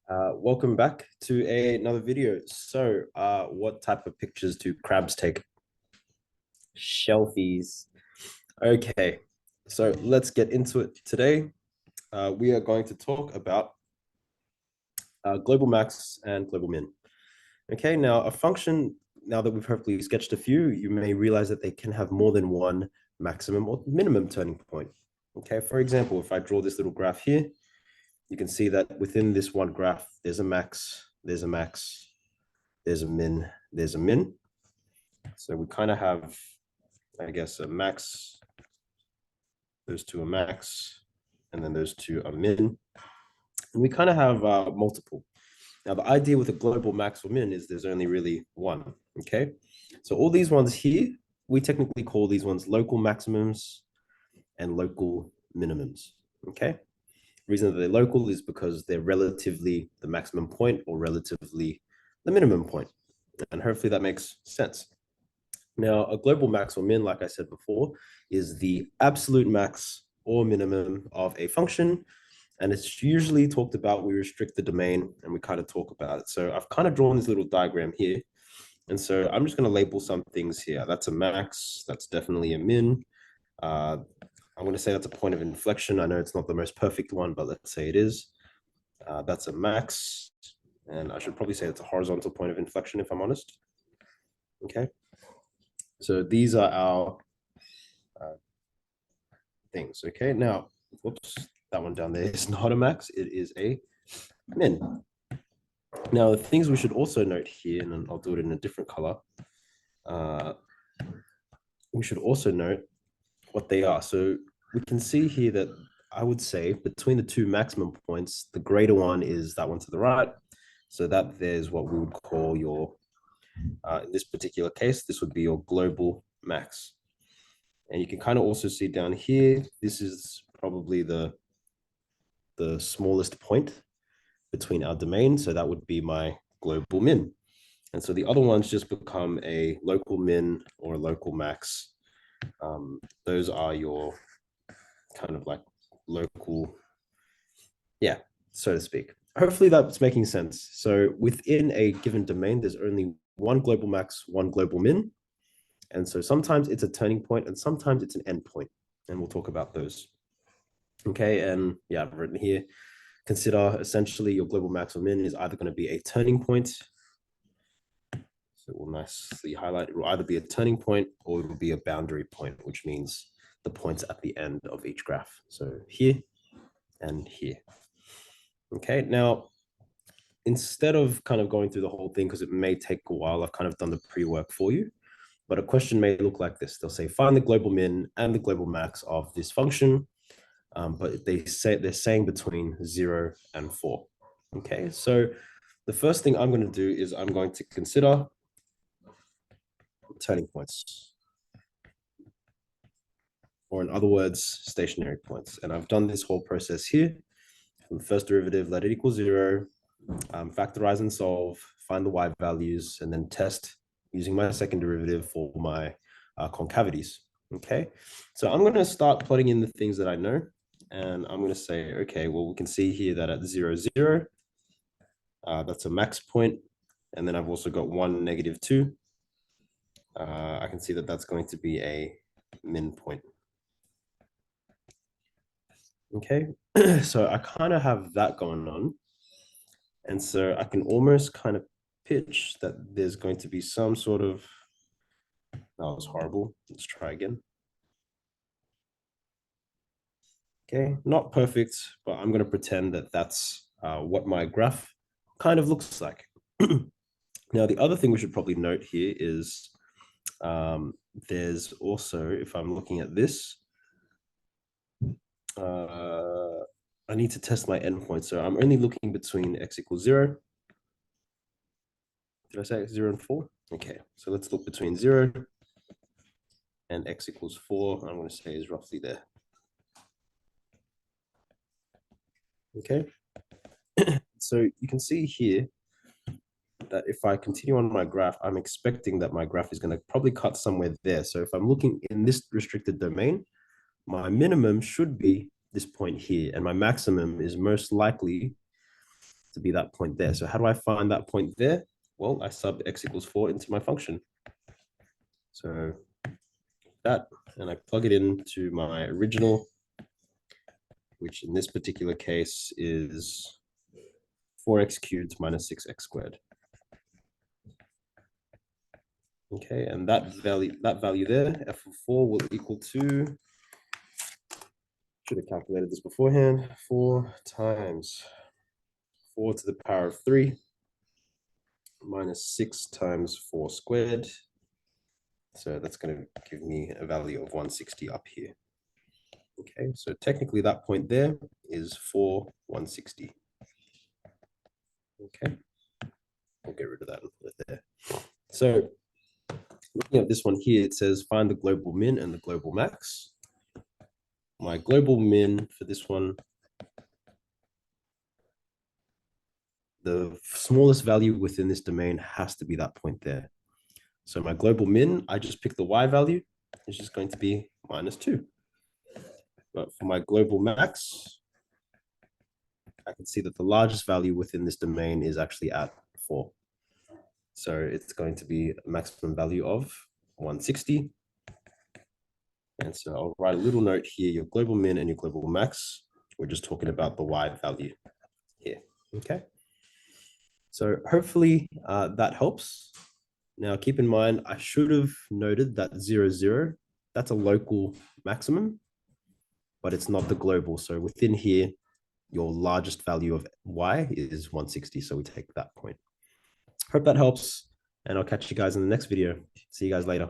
Welcome back to another video. What type of pictures do crabs take? Shelfies. Okay, so let's get into it today. We are going to talk about global max and global min. Okay, now a function, now that we've hopefully sketched a few, you may realize that they can have more than one maximum or minimum turning point. Okay, for example, if I draw this little graph here, you can see that within this one graph, there's a max, there's a max, there's a min, there's a min. So we kind of have, I guess, a max, those two are max, and then those two are min. And we kind of have multiple. Now, the idea with a global max or min is there's only really one, okay? So all these ones here, we technically call these ones local maximums and local minimums, okay? The reason that they're local is because they're relatively the maximum point or relatively the minimum point. And hopefully that makes sense. Now, a global max or min, like I said before, is the absolute max or minimum of a function. And it's usually talked about, we restrict the domain and we kind of talk about it. So I've kind of drawn this little diagram here. And so I'm just going to label some things here. That's a max. That's definitely a min. I'm going to say that's a point of inflection. I know it's not the most perfect one, but let's say it is. That's a max. And I should probably say it's a horizontal point of inflection, if I'm honest. Okay. So these are our things. Okay, now, whoops, that one down there is not a max, it is a min. Now, the things we should also note here, and I'll do it in a different color, we should also note what they are. So we can see here that I would say between the two maximum points, the greater one is that one to the right. So that there's what we would call your, in this particular case, this would be your global max. And you can kind of also see down here, this is probably the smallest point between our domain. So that would be my global min. And so the other ones just become a local min or a local max. Those are your kind of like local, yeah, so to speak. Hopefully that's making sense. So within a given domain, there's only one global max, one global min. And so sometimes it's a turning point and sometimes it's an endpoint. And we'll talk about those. Okay, and yeah, I've written here, consider essentially your global max or min is either going to be a turning point. So we'll nicely highlight, it will either be a turning point or it will be a boundary point, which means the points at the end of each graph. So here and here. Okay, now, instead of kind of going through the whole thing, because it may take a while, I've kind of done the pre-work for you, but a question may look like this. They'll say, find the global min and the global max of this function. But they're saying between 0 and 4. Okay, so the first thing I'm going to do is I'm going to consider turning points, or in other words, stationary points. And I've done this whole process here. From the first derivative, let it equal 0, factorize and solve, find the y values, and then test using my second derivative for my concavities. Okay, so I'm going to start plotting in the things that I know. And I'm going to say, okay, well, we can see here that at 0, 0, that's a max point. And then I've also got 1, negative 2. I can see that that's going to be a min point. Okay, so I kind of have that going on. And so I can almost kind of pitch that there's going to be some sort of, that was horrible. Let's try again. Okay, not perfect, but I'm going to pretend that that's what my graph kind of looks like. Now, the other thing we should probably note here is there's also, if I'm looking at this, I need to test my endpoint. So I'm only looking between x equals 0. Did I say 0 and 4? Okay, so let's look between 0 and x equals 4. I'm going to say is roughly there. Okay, so you can see here that if I continue on my graph, I'm expecting that my graph is going to probably cut somewhere there. So if I'm looking in this restricted domain, my minimum should be this point here, and my maximum is most likely to be that point there. So how do I find that point there? Well, I sub x equals 4 into my function. So that, and I plug it into my original, which in this particular case is 4x cubed minus 6x squared. Okay, and that value there, f of 4 will equal to, should have calculated this beforehand, 4 times 4 to the power of 3 minus 6 times 4 squared. So that's going to give me a value of 160 up here. Okay, so technically that point there is 160. Okay, I'll get rid of that and put it there. So looking at this one here, it says find the global min and the global max. My global min for this one, the smallest value within this domain has to be that point there. So my global min, I just pick the y value, it's just going to be -2. But for my global max, I can see that the largest value within this domain is actually at 4. So it's going to be a maximum value of 160. And so I'll write a little note here, your global min and your global max. We're just talking about the y value here, okay? So hopefully that helps. Now keep in mind, I should have noted that 0, 0, that's a local maximum, but it's not the global. So within here, your largest value of y is 160. So we take that point. Hope that helps. And I'll catch you guys in the next video. See you guys later.